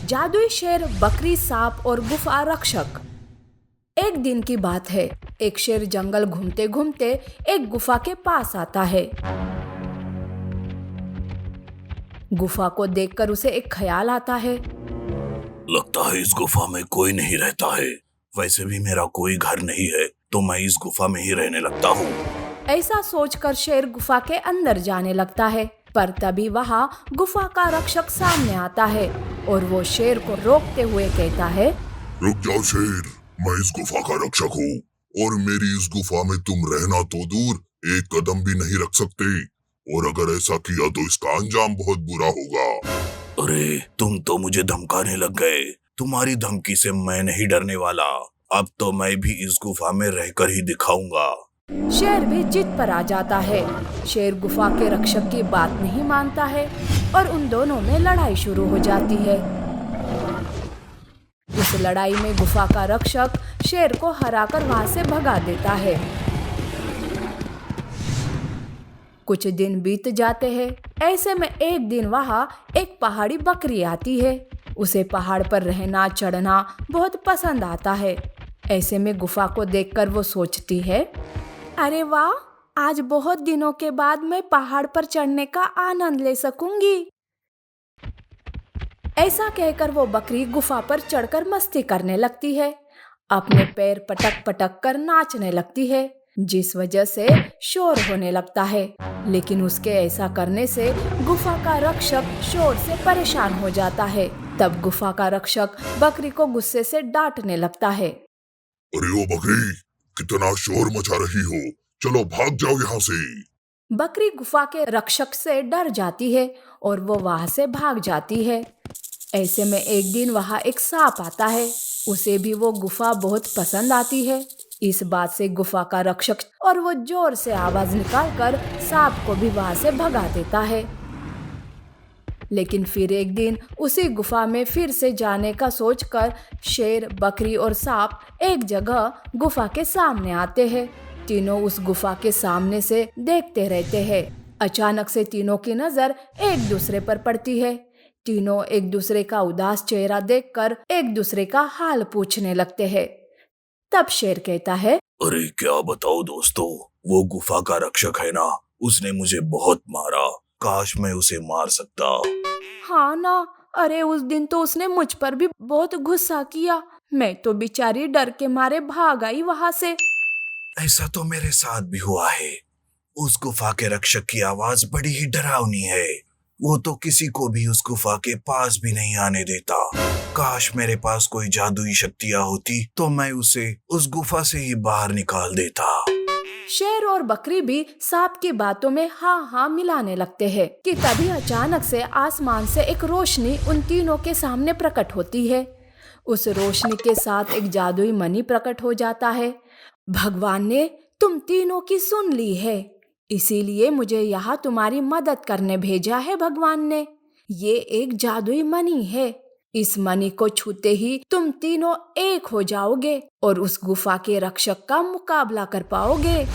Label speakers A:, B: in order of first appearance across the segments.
A: जादुई शेर, बकरी, सांप और गुफा रक्षक। एक दिन की बात है। एक शेर जंगल घूमते घूमते एक गुफा के पास आता है। गुफा को देखकर उसे एक ख्याल आता है।
B: लगता है इस गुफा में कोई नहीं रहता है। वैसे भी मेरा कोई घर नहीं है, तो मैं इस गुफा में ही रहने लगता हूँ।
A: ऐसा सोचकर शेर गुफा के अंदर जाने लगता है, पर तभी वहाँ गुफा का रक्षक सामने आता है और वो शेर को रोकते हुए कहता है,
C: रुक जाओ शेर, मैं इस गुफा का रक्षक हूँ और मेरी इस गुफा में तुम रहना तो दूर, एक कदम भी नहीं रख सकते, और अगर ऐसा किया तो इसका अंजाम बहुत बुरा होगा।
B: अरे तुम तो मुझे धमकाने लग गए। तुम्हारी धमकी से मैं नहीं डरने वाला। अब तो मैं भी इस गुफा में रहकर ही दिखाऊंगा।
A: शेर भी जिद पर आ जाता है। शेर गुफा के रक्षक की बात नहीं मानता है और उन दोनों में लड़ाई शुरू हो जाती है। इस लड़ाई में गुफा का रक्षक शेर को हराकर वहां से भगा देता है। कुछ दिन बीत जाते हैं। ऐसे में एक दिन वहां एक पहाड़ी बकरी आती है। उसे पहाड़ पर रहना चढ़ना बहुत पसंद आता है। ऐसे में गुफा को देखकर वो सोचती है, अरे वाह, आज बहुत दिनों के बाद मैं पहाड़ पर चढ़ने का आनंद ले सकूंगी। ऐसा कहकर वो बकरी गुफा पर चढ़कर मस्ती करने लगती है। अपने पैर पटक पटक कर नाचने लगती है, जिस वजह से शोर होने लगता है। लेकिन उसके ऐसा करने से गुफा का रक्षक शोर से परेशान हो जाता है। तब गुफा का रक्षक बकरी को गुस्से से डांटने लगता है।
C: अरे ओ बकरी, कितना शोर मचा रही हो, चलो भाग जाओ यहाँ से।
A: बकरी गुफा के रक्षक से डर जाती है और वो वहां से भाग जाती है। ऐसे में एक दिन वहां एक सांप आता है। उसे भी वो गुफा बहुत पसंद आती है। इस बात से गुफा का रक्षक और वो जोर से आवाज निकालकर सांप को भी वहां से भगा देता है। लेकिन फिर एक दिन उसी गुफा में फिर से जाने का सोचकर शेर, बकरी और सांप एक जगह गुफा के सामने आते हैं। तीनों उस गुफा के सामने से देखते रहते हैं। अचानक से तीनों की नजर एक दूसरे पर पड़ती है। तीनों एक दूसरे का उदास चेहरा देखकर एक दूसरे का हाल पूछने लगते हैं। तब शेर कहता है,
B: अरे क्या बताओ दोस्तों, वो गुफा का रक्षक है ना, उसने मुझे बहुत मारा। काश मैं उसे मार सकता।
A: हाँ ना, अरे उस दिन तो उसने मुझ पर भी बहुत गुस्सा किया। मैं तो बेचारी डर के मारे भाग आई वहां से।
B: ऐसा तो मेरे साथ भी हुआ है। उस गुफा के रक्षक की आवाज बड़ी ही डरावनी है। वो तो किसी को भी उस गुफा के पास भी नहीं आने देता। काश मेरे पास कोई जादुई शक्तियां होती तो मैं उसे उस गुफा से ही बाहर निकाल देता।
A: शेर और बकरी भी सांप की बातों में हाँ हाँ मिलाने लगते हैं कि तभी अचानक से आसमान से एक रोशनी उन तीनों के सामने प्रकट होती है। उस रोशनी के साथ एक जादुई मणि प्रकट हो जाता है। भगवान ने तुम तीनों की सुन ली है, इसीलिए मुझे यहाँ तुम्हारी मदद करने भेजा है भगवान ने। ये एक जादुई मणि है। इस मणि को छूते ही तुम तीनों एक हो जाओगे और उस गुफा के रक्षक का मुकाबला कर पाओगे।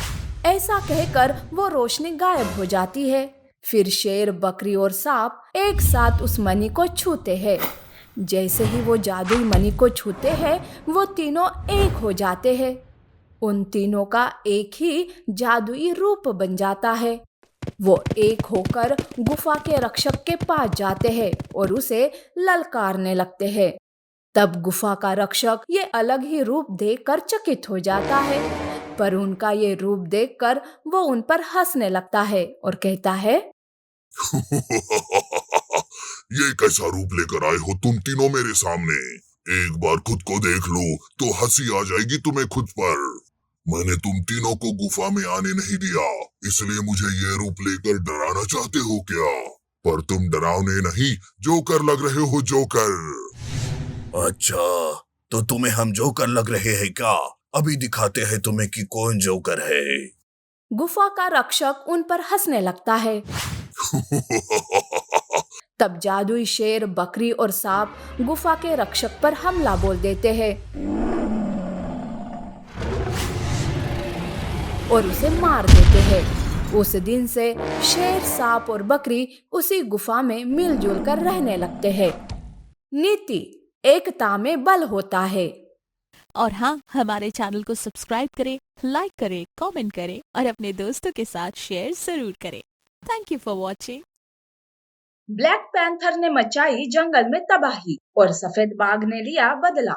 A: ऐसा कहकर वो रोशनी गायब हो जाती है। फिर शेर, बकरी और सांप एक साथ उस मणि को छूते हैं। जैसे ही वो जादुई मणि को छूते हैं, वो तीनों एक हो जाते हैं। उन तीनों का एक ही जादुई रूप बन जाता है। वो एक होकर गुफा के रक्षक के पास जाते हैं और उसे ललकारने लगते हैं। तब गुफा का रक्षक ये अलग ही रूप देखकर चकित हो जाता है, पर उनका ये रूप देखकर वो उन पर हंसने लगता है और कहता है,
C: ये कैसा रूप लेकर आए हो तुम तीनों मेरे सामने? एक बार खुद को देख लो तो हंसी आ जाएगी तुम्हें खुद पर। मैंने तुम तीनों को गुफा में आने नहीं दिया, इसलिए मुझे ये रूप लेकर डराना चाहते हो क्या? पर तुम डरावने नहीं, जोकर लग रहे हो, जोकर।
B: अच्छा, तो तुम्हें हम जोकर लग रहे हैं क्या? अभी दिखाते हैं तुम्हें कि कौन जोकर है।
A: गुफा का रक्षक उन पर हंसने लगता है। तब जादुई शेर, बकरी और सांप गुफा के रक्षक पर हमला बोल देते हैं और उसे मार देते हैं। उस दिन से शेर, सांप और बकरी उसी गुफा में मिलजुल कर रहने लगते हैं। नीति, एकता में बल होता है।
D: और हाँ, हमारे चैनल को सब्सक्राइब करें, लाइक करें, कमेंट करें और अपने दोस्तों के साथ शेयर जरूर करें। Thank you for watching.
A: Black panther ने मचाई जंगल में तबाही और सफेद बाघ ने लिया बदला।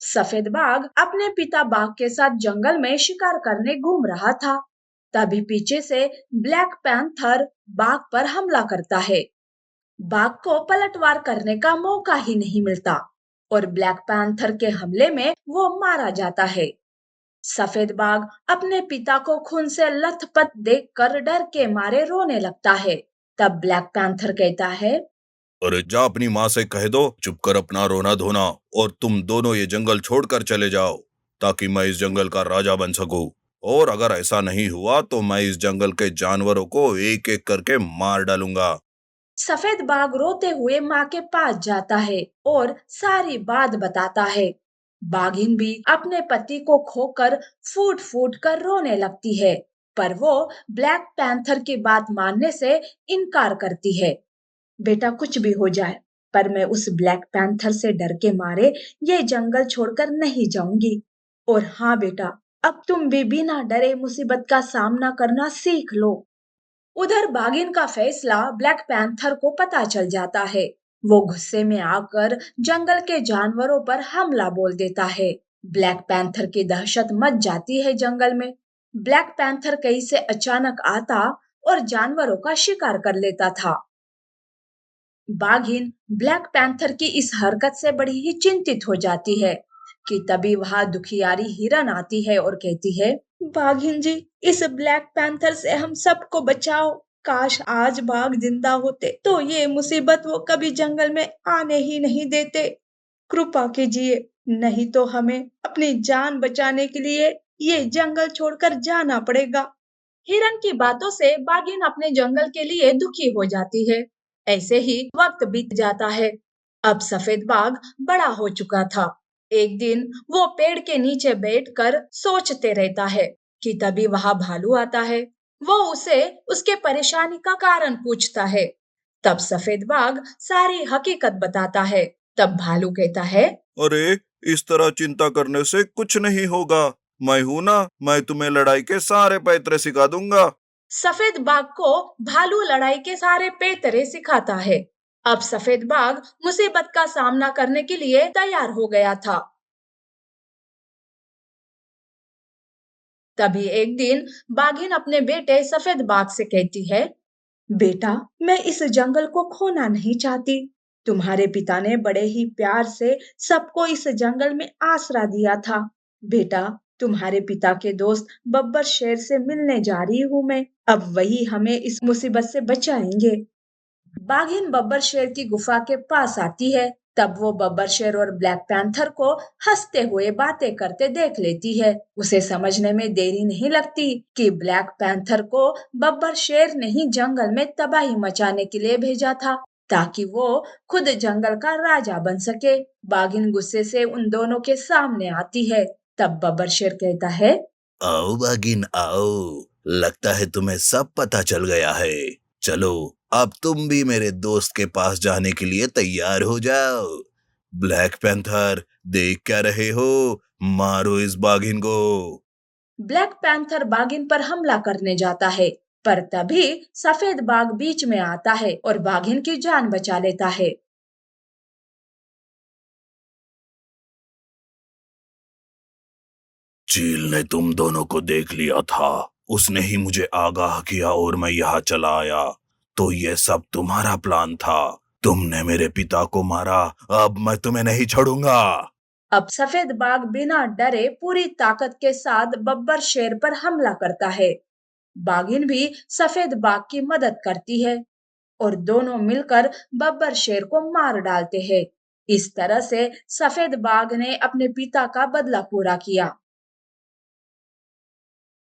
A: सफेद बाघ अपने पिता बाघ के साथ जंगल में शिकार करने घूम रहा था। तभी पीछे से ब्लैक पैंथर बाघ पर हमला करता है। बाघ को पलटवार करने का मौका ही नहीं मिलता और ब्लैक पैंथर के हमले में वो मारा जाता है। सफेद बाघ अपने पिता को खून से लथपथ देखकर डर के मारे रोने लगता है। तब ब्लैक पैंथर कहता है,
B: अरे जा अपनी माँ से कह दो चुप कर अपना रोना धोना और तुम दोनों ये जंगल छोड़कर चले जाओ ताकि मैं इस जंगल का राजा बन सकूं। और अगर ऐसा नहीं हुआ तो मैं इस जंगल के जानवरों को एक एक करके मार डालूंगा।
A: सफेद बाघ रोते हुए माँ के पास जाता है और सारी बात बताता है। बाघिन भी अपने पति को खोकर फूट फूट कर रोने लगती है, पर वो ब्लैक पैंथर की बात मानने से इनकार करती है। बेटा कुछ भी हो जाए, पर मैं उस ब्लैक पैंथर से डर के मारे ये जंगल छोड़कर नहीं जाऊंगी। और हाँ बेटा, अब तुम भी बिना डरे मुसीबत का सामना करना सीख लो। उधर बाघिन का फैसला ब्लैक पैंथर को पता चल जाता है। वो गुस्से में आकर जंगल के जानवरों पर हमला बोल देता है। ब्लैक पैंथर की दहशत मच जाती है जंगल में। ब्लैक पैंथर कहीं से अचानक आता और जानवरों का शिकार कर लेता था। बाघिन ब्लैक पैंथर की इस हरकत से बड़ी ही चिंतित हो जाती है कि तभी वहां दुखियारी हिरन आती है और कहती है, बाघिन जी, इस ब्लैक पैंथर से हम सबको बचाओ। काश आज बाघ जिंदा होते तो ये मुसीबत वो कभी जंगल में आने ही नहीं देते। कृपा कीजिए, नहीं तो हमें अपनी जान बचाने के लिए ये जंगल छोड़कर जाना पड़ेगा। हिरन की बातों से बाघिन अपने जंगल के लिए दुखी हो जाती है। ऐसे ही वक्त बीत जाता है। अब सफेद बाघ बड़ा हो चुका था। एक दिन वो पेड़ के नीचे बैठकर सोचते रहता है कि तभी वहां भालू आता है। वो उसे उसके परेशानी का कारण पूछता है। तब सफेद बाघ सारी हकीकत बताता है। तब भालू कहता है,
B: अरे इस तरह चिंता करने से कुछ नहीं होगा। मैं हूं ना, मैं तुम्हें लड़ाई के सारे पैतरे सिखा दूंगा।
A: सफेद बाघ को भालू लड़ाई के सारे पैतरे सिखाता है। अब सफेद बाघ मुसीबत का सामना करने के लिए तैयार हो गया था। तभी एक दिन बाघिन अपने बेटे सफेद बाघ से कहती है, बेटा, मैं इस जंगल को खोना नहीं चाहती। तुम्हारे पिता ने बड़े ही प्यार से सबको इस जंगल में आसरा दिया था। बेटा, तुम्हारे पिता के दोस्त बब्बर शेर से मिलने जा रही हूँ मैं। अब वही हमें इस मुसीबत से बचाएंगे। बाघिन बब्बर शेर की गुफा के पास आती है। तब वो बब्बर शेर और ब्लैक पैंथर को हंसते हुए बातें करते देख लेती है। उसे समझने में देरी नहीं लगती कि ब्लैक पैंथर को बब्बर शेर ने ही जंगल में तबाही मचाने के लिए भेजा था ताकि वो खुद जंगल का राजा बन सके। बाघिन गुस्से से उन दोनों के सामने आती है। तब बब्बर शेर कहता है,
B: आओ बागिन आओ, लगता है तुम्हें सब पता चल गया है। चलो अब तुम भी मेरे दोस्त के पास जाने के लिए तैयार हो जाओ। ब्लैक पैंथर देख क्या रहे हो, मारो इस बागिन को।
A: ब्लैक पैंथर बाघिन पर हमला करने जाता है, पर तभी सफेद बाघ बीच में आता है और बाघिन की जान बचा लेता है।
B: चील ने तुम दोनों को देख लिया था, उसने ही मुझे आगाह किया और मैं यहाँ चला आया। तो ये सब तुम्हारा प्लान था। तुमने मेरे पिता को मारा, अब मैं तुम्हें नहीं छोड़ूंगा।
A: अब सफेद बाघ बिना डरे पूरी ताकत के साथ बब्बर शेर पर हमला करता है। बाघिन भी सफेद बाघ की मदद करती है और दोनों मिलकर बब्बर शेर को मार डालते हैं। इस तरह से सफेद बाघ ने अपने पिता का बदला पूरा किया